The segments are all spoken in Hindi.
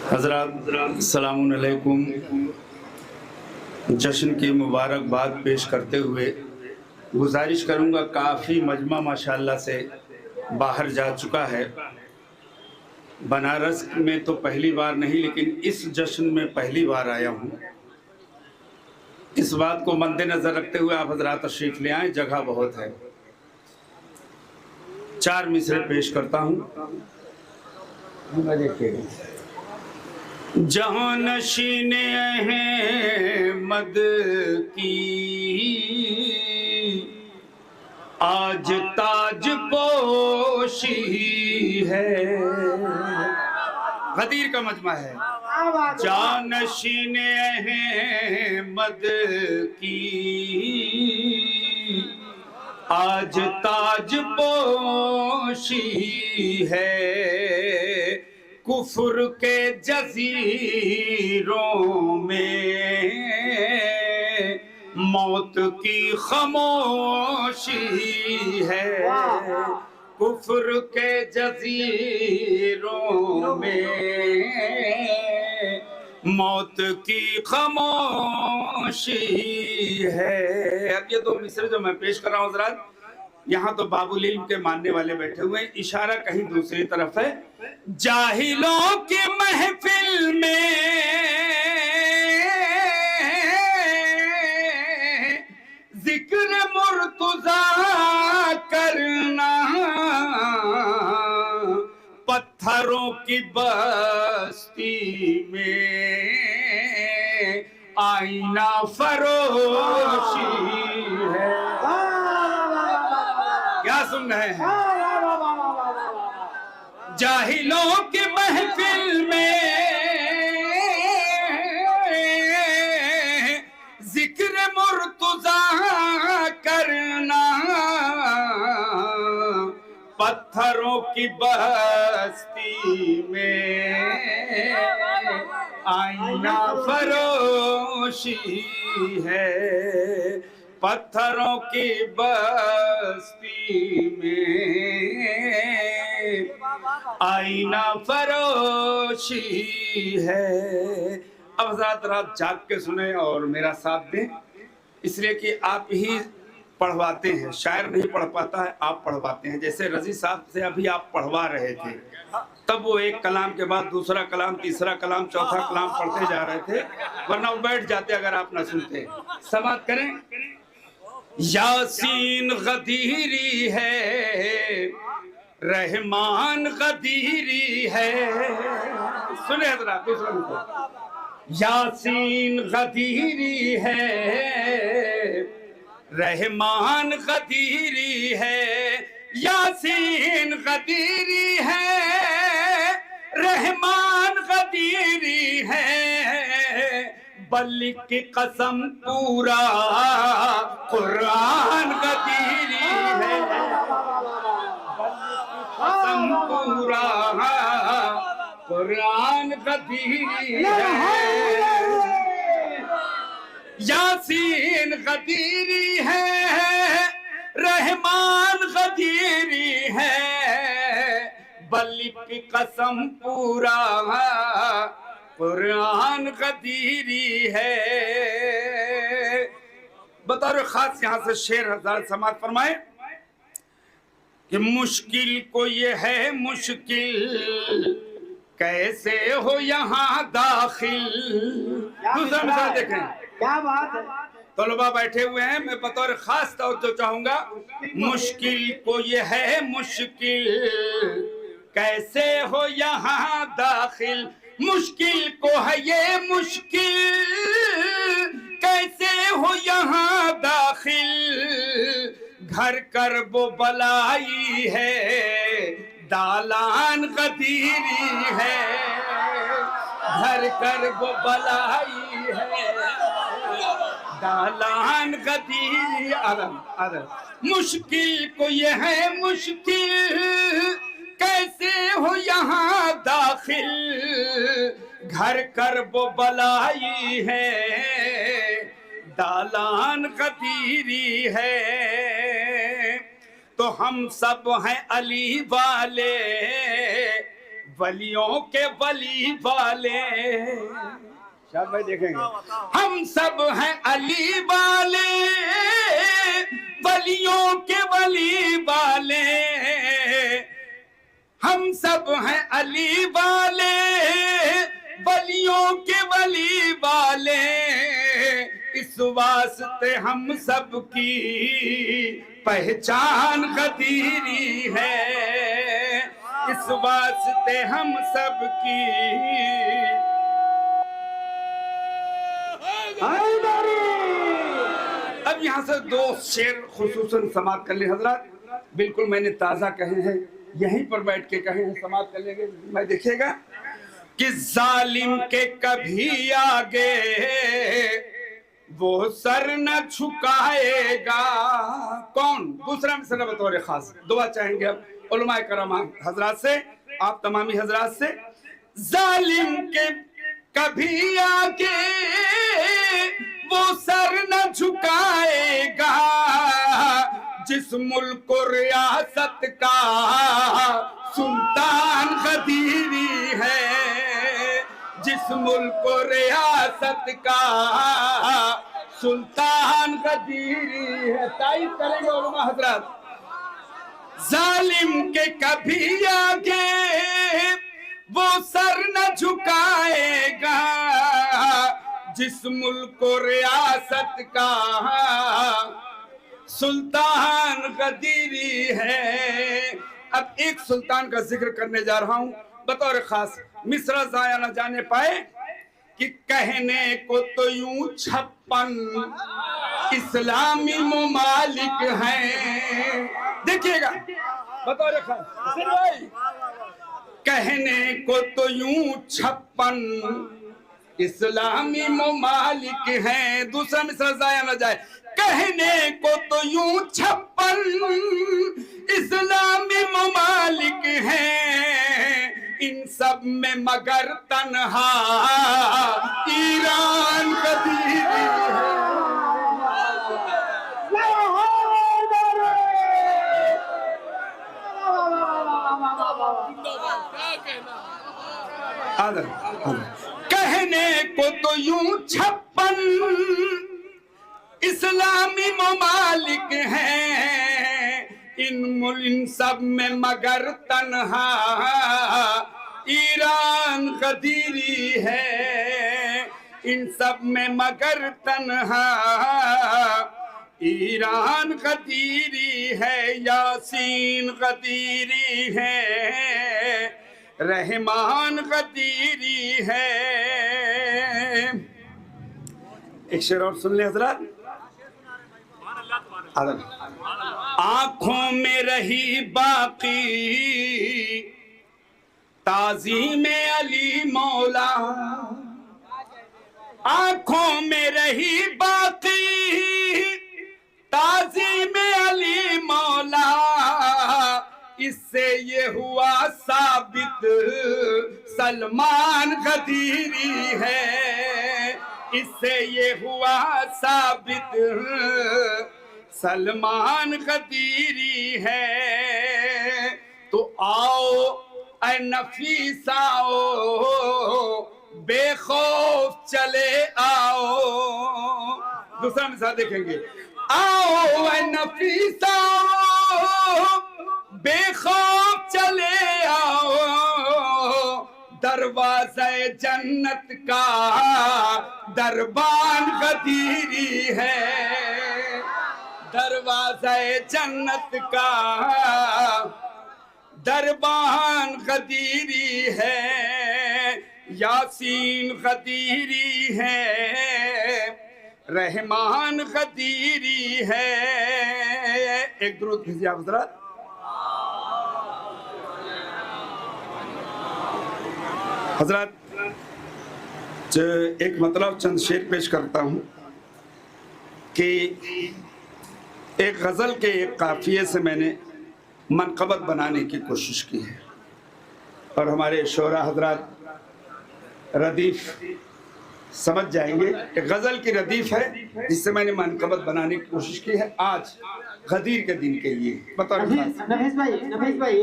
हज़रात अस्सलामु अलैकुम। जश्न की मुबारकबाद पेश करते हुए गुजारिश करूँगा, काफ़ी मजमा माशाअल्लाह से बाहर जा चुका है। बनारस में तो पहली बार नहीं, लेकिन इस जश्न में पहली बार आया हूँ। इस बात को मद्देनज़र रखते हुए आप हज़रात तशरीफ़ ले आएँ, जगह बहुत है। 4 मिसरे पेश करता हूँ। जहाँ नशीने अहमद की आज ताज पोशी है। गदीर का मजमा है। जानशीने अहमद की आज ताज पोशी है। कुफ्र के जजीरों में मौत की खामोशी है। कुफ्र के जजीरों में मौत की खामोशी है। अब ये 2 मिसरे जो मैं पेश कर रहा हूँ हज़रात, यहाँ तो बाबुल इल्म के मानने वाले बैठे हुए हैं, इशारा कहीं दूसरी तरफ है। जाहिलों की महफिल में जिक्र मुर्तज़ा करना, पत्थरों की बस्ती में आईना फरोशी है। क्या सुन रहे हैं? जाहिलों की महफिल में जिक्र मुर्तज़ा करना, पत्थरों की बस्ती में आईना फरोशी है। पत्थरों की बस्ती में आईना फरोशी है। अब हज़रात रात जाग के सुने और मेरा साथ दें, इसलिए कि आप ही पढ़वाते हैं। शायर नहीं पढ़ पाता है, आप पढ़वाते हैं। जैसे रजी साहब से अभी आप पढ़वा रहे थे, तब वो एक कलाम के बाद दूसरा कलाम, तीसरा कलाम, चौथा कलाम पढ़ते जा रहे थे, वरना वो बैठ जाते अगर आप ना सुनते। समाप्त करें। यासीन गदीरी है, रहमान गदीरी है। सुने हज़रात दूसरा को। यासीन गदीरी है, रहमान गदीरी है। यासीन गदीरी है, रहमान गदीरी है। बल्ली की कसम पूरा कुरान गदीरी है। कसम पूरा कुरान गदीरी है। यासीन गदीरी है, रहमान गदीरी है। बल्ली की कसम पूरा कुरान गदीरी है। बतौर खास यहाँ से शेर हज़रात समाअत फरमाए कि मुश्किल को ये है मुश्किल, कैसे हो यहाँ दाखिल। दूसरा मिसाल देखें, क्या बात है। तलबा बैठे हुए हैं, मैं बतौर खास तवज्जो चाहूंगा। मुश्किल को ये है मुश्किल, कैसे हो यहाँ दाखिल। मुश्किल को है ये मुश्किल, कैसे हो यहाँ दाखिल। घर कर वो बलाई है, दालान गदीरी है। घर कर वो बलाई है, दालान गदीरी। मुश्किल को ये है मुश्किल, कैसे हो यहाँ दाखिल। घर कर वो बलाई है, दालान गदीरी है। तो हम सब हैं अली वाले, वलियों के वली वाले, शायद भाई देखेंगे, हम सब हैं अली वाले, वलियों के वली वाले, हम सब हैं अली वाले, वलियों के वली वाले, इस वास्ते हम सब की पहचान गदीरी है, इस वास्ते हम सब की। अब यहाँ से दो शेर खुसूसन समाप्त कर ले हजरत, बिल्कुल मैंने ताजा कहे हैं, यहीं पर बैठ के कहे हैं, समाप्त कर लेंगे। मैं देखिएगा कि जालिम के कभी आगे वो सर न झुकाएगा कौन। दूसरा मिसरा बतौर खास दुआ चाहेंगे अब उलमाए करम हजरात से, आप तमामी हजरात से। जालिम के कभी आगे वो सर न झुकाएगा, जिस मुल्क को रियासत का सुल्तान गदीरी है, जिस मुल्क को रियासत का सुल्तान गदीरी है। तारीफ करेंगे उलमा हजरात। जालिम के कभी आगे वो सर न झुकाएगा, जिस मुल्क को रियासत का सुल्तान गदीरी है। अब एक सुल्तान का जिक्र करने जा रहा हूं बतौर खास, मिसरा जाया न जाने पाए कि कहने को तो यूं 56 इस्लामी मुमालिक हैं। देखिएगा बतौर खास, कहने को तो यूं 56 इस्लामी मुमालिक हैं। दूसरा मिसरा जाया न जाए, कहने को तो यूं 56 इस्लामी मुमालिक हैं, इन सब में मगर तन्हा ईरान गदीरी है। कहने को तो यूं 56 इस्लामी मुमालिक हैं, इन सब में मगर तन्हा ईरान गदीरी है, इन सब में मगर तन्हा ईरान गदीरी है। यासीन गदीरी है, रहमान गदीरी है। एक शेर और सुन ले हजरत। आंखों में रही बाकी ताज़ीम अली मौला, आंखों में रही बाकी ताज़ीम अली मौला, इससे ये हुआ साबित सलमान गदीरी है, इससे ये हुआ साबित सलमान गदीरी है। तो आओ ऐ नफीस आओ, बेखौफ चले आओ। दूसरा मिसाल देखेंगे, आओ ऐ नफीस आओ, बेखौफ चले आओ, दरवाज़े जन्नत का दरबान गदीरी है, दरवाज़े जन्नत का दरबान गदीरी है। यासीन गदीरी है, रहमान गदीरी है। एक दुरूद भेजिए आप हज़रात। हज़रात एक मतलब चंद शेर पेश करता हूँ कि एक गज़ल के एक काफ़िए से मैंने मनक़बत बनाने की कोशिश की है, और हमारे शोरा हज़रात रदीफ़ समझ जाएंगे। एक गज़ल की रदीफ़ है जिससे मैंने मनक़बत बनाने की कोशिश की है आज गदीर के दिन के लिए। बताओ नफीस भाई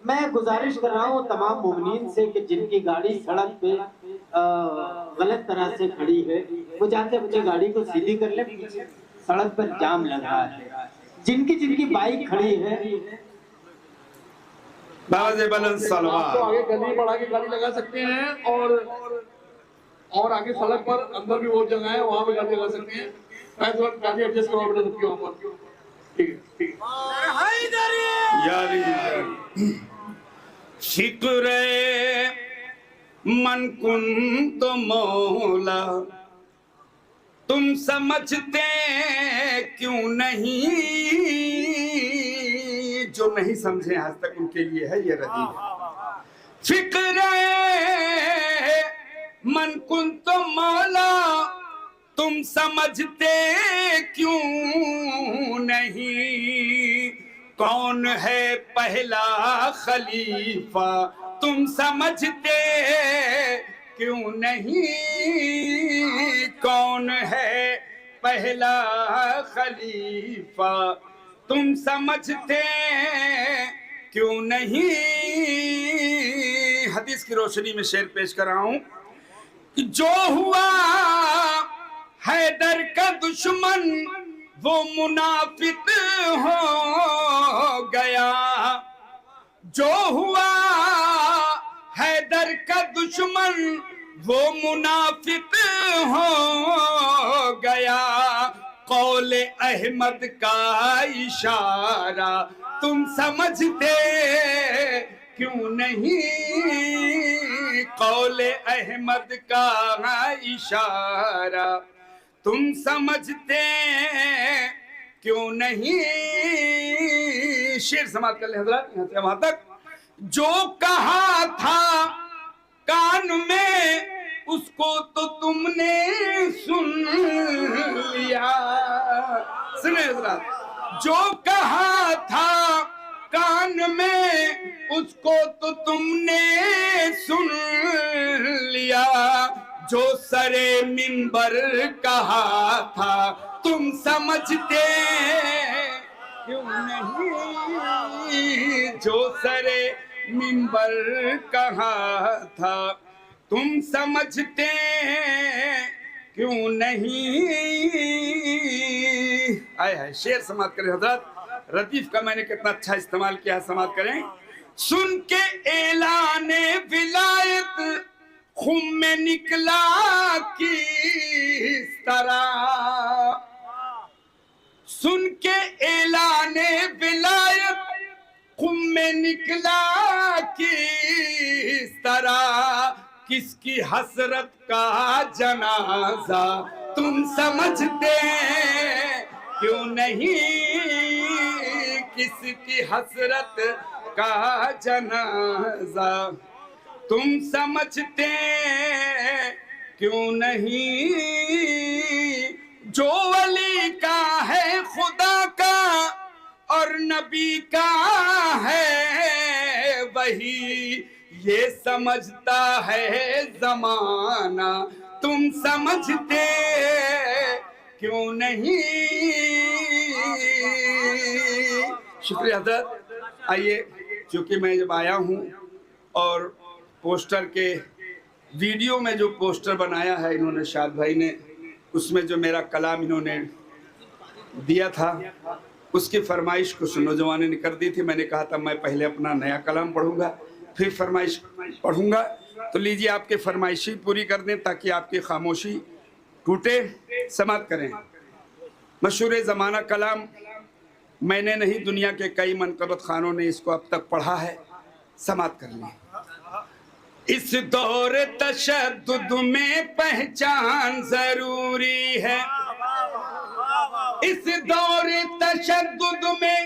मैं गुजारिश कर रहा हूँ तमाम मोमिनीन से कि जिनकी गाड़ी सड़क पे गलत तरह से खड़ी है वो जाके अपनी गाड़ी को सीधी कर ले, पीछे सड़क पर जाम लग रहा है। जिनकी जिनकी बाइक खड़ी है सलवार तो आगे गली बढ़ा के गाड़ी लगा सकते हैं और आगे सड़क पर अंदर भी बहुत जगह है, वहां पे गाड़ी लगा सकते हैं। मैं थोड़ा गाड़ी एडजस्ट करवा बेटा सबके ऊपर, ठीक है ठीक है। यारी फिक्र मन कुन तो मौला तुम समझते क्यों नहीं, जो नहीं समझे आज तक उनके लिए है ये रदीफ। फिक्र मन कुन तो मौला तुम समझते क्यों नहीं, कौन है पहला खलीफा तुम समझते क्यों नहीं, कौन है पहला खलीफा तुम समझते क्यों नहीं। हदीस की रोशनी में शेर पेश कर रहा हूं कि जो हुआ हैदर का दुश्मन वो मुनाफिक हो गया, जो हुआ हैदर का दुश्मन वो मुनाफिक हो गया, कौल अहमद का इशारा तुम समझते क्यों नहीं, कौल अहमद का इशारा तुम समझते क्यों नहीं। शेर समाप्त कर ले हजरत, यहाँ से वहां तक। जो कहा था कान में उसको तो तुमने सुन लिया, सुने हजरत। जो कहा था कान में उसको तो तुमने सुन लिया, जो सरे मिंबर कहा था तुम समझते क्यों नहीं, जो सरे मिंबर कहा था तुम समझते क्यों नहीं। आए है शेर समाप्त करें हजरत। रदीफ का मैंने कितना अच्छा इस्तेमाल किया है, समाप्त करें। सुन के ऐलाने विलायत खून में निकला किस तरह, सुन के ऐलाने विलायत खून में निकला किस तरह, किसकी हसरत का जनाजा तुम समझते क्यों नहीं, किसकी हसरत का जनाजा तुम समझते क्यों नहीं। जो वली का है खुदा का और नबी का है वही, ये समझता है जमाना तुम समझते क्यों नहीं। शुक्रिया हजरत। आइए, क्योंकि मैं जब आया हूँ और पोस्टर के वीडियो में जो पोस्टर बनाया है इन्होंने, शाद भाई ने, उसमें जो मेरा कलाम इन्होंने दिया था उसकी फरमाइश कुछ नौजवानों ने कर दी थी। मैंने कहा था मैं पहले अपना नया कलाम पढ़ूंगा फिर फरमाइश पढ़ूंगा, तो लीजिए आपके फरमाइशी पूरी कर दें ताकि आपकी खामोशी टूटे। समाप्त करें। मशहूर ज़माना कलाम मैंने नहीं, दुनिया के कई मनकबत खानों ने इसको अब तक पढ़ा है। समाप्त कर लें। इस दौर तशद्दुद में पहचान जरूरी है, इस दौर तशद्दुद में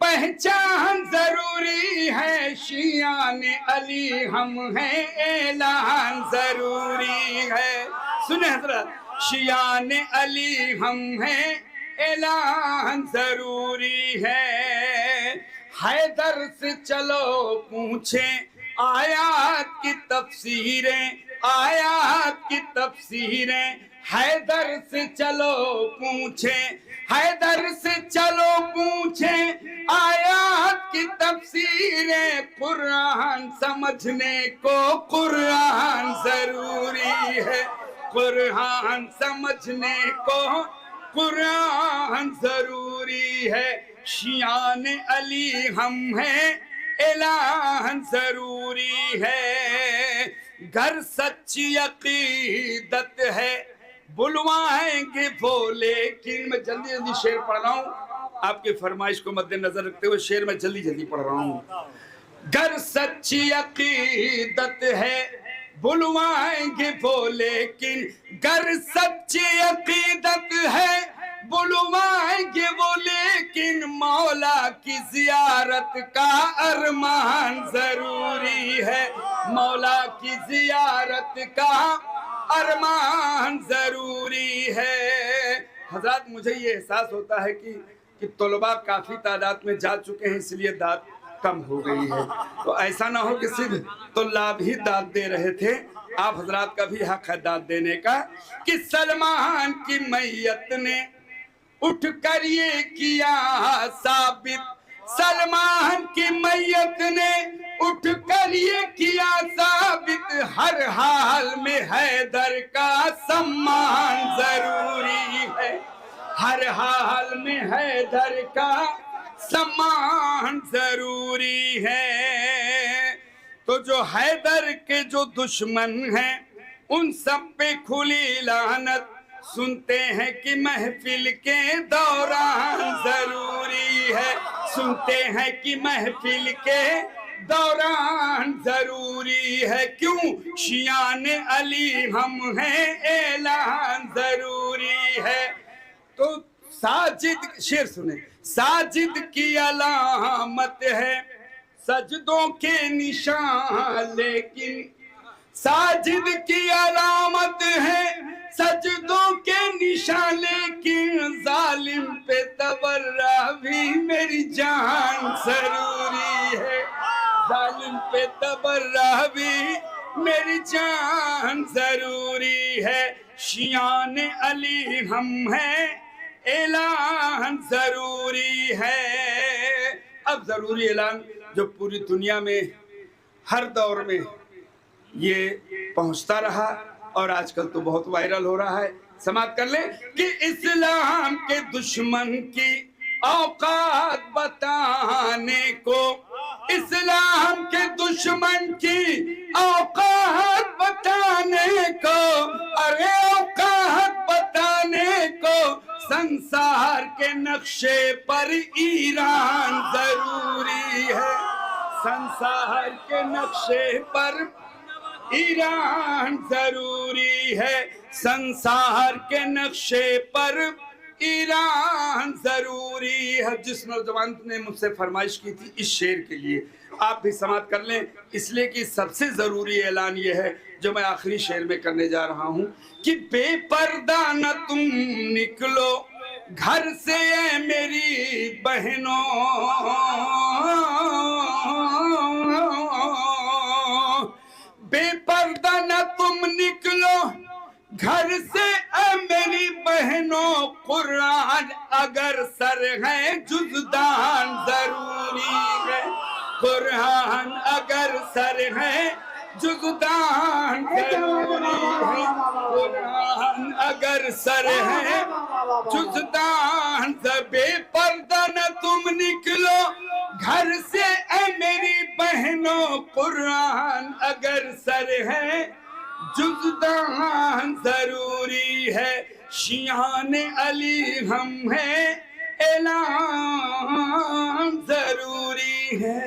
पहचान जरूरी है, शियान अली हम हैं ऐलान जरूरी है। सुने हजरत, शियान अली हम हैं ऐलान जरूरी है। हैदर से चलो पूछे आयात की तफसीरें, आयात की तफसीरें हैदर से चलो पूछें, हैदर से चलो पूछें आयात की तफसीरें। कुरान समझने को कुरान जरूरी है, कुरान समझने को कुरान जरूरी है। शियान अली हम हैं, एलान जरूरी है। घर सच्ची अकीदत है बुलवाएंगे वो, लेकिन मैं जल्दी जल्दी शेर पढ़ रहा हूँ, आपके फरमाइश को मद्देनजर रखते हुए शेर में जल्दी जल्दी पढ़ रहा हूँ। घर सच्ची अकीदत है बुलवाएंगे वो, लेकिन घर सच्ची अकीदत है बुलवाएंगे वो, लेकिन मौला की जियारत का अरमान जरूरी है, मौला की जियारत का अरमान जरूरी है। हजरत मुझे ये एहसास होता है कि तलबा काफी तादाद में जा चुके हैं, इसलिए दाद कम हो गई है। तो ऐसा ना हो कि सिर्फ तुल्लाब ही दाद दे रहे थे, आप हजरात का भी हक है दाद देने का। कि सलमान की मैयत ने उठ कर ये किया साबित, सलमान की मैयत ने उठ कर ये किया साबित, हर हाल में हैदर का सम्मान जरूरी है, हर हाल में हैदर का सम्मान जरूरी है। तो जो हैदर के जो दुश्मन हैं उन सब पे खुली लानत, सुनते हैं कि महफिल के दौरान जरूरी है, सुनते हैं कि महफिल के दौरान जरूरी है। क्यों शियान अली हम हैं, ऐलान जरूरी है। तो साजिद, शेर सुने, साजिद की अलामत है सजदों के निशान, लेकिन साजिद की अलामत है सजदों के निशान, लेकिन जालिम पे तबर्रा भी मेरी जान जरूरी है, जालिम पे तबर्रा भी मेरी जान जरूरी है। शियान अली हम हैं, ऐलान जरूरी है। अब जरूरी ऐलान जो पूरी दुनिया में हर दौर में ये पहुंचता रहा और आजकल तो बहुत वायरल हो रहा है, समाप्त कर ले कि इस्लाम के दुश्मन की औकात बताने को, इस्लाम के दुश्मन की औकात बताने को, अरे औकात बताने को संसार के नक्शे पर ईरान जरूरी है, संसार के नक्शे पर ईरान जरूरी है, संसार के नक्शे पर ईरान जरूरी है। जिस नौजवान ने मुझसे फरमाइश की थी इस शेर के लिए, आप भी समाप्त कर लें, इसलिए कि सबसे जरूरी ऐलान ये है जो मैं आखिरी शेर में करने जा रहा हूं कि बेपर्दा न तुम निकलो घर से मेरी बहनों, बेपर्दा न तुम निकलो घर से मेरी बहनों, कुरान अगर सर है जुज़दान जरूरी है, कुरान अगर सर है जुज़दान जरूरी है, कुरान अगर सर है जुज़दान। बेपर्दा न तुम निकलो घर से मेरी बहनों, कुरान अगर सर है जुज़दान जरूरी है। शियान अली हम हैं, ऐलान जरूरी है।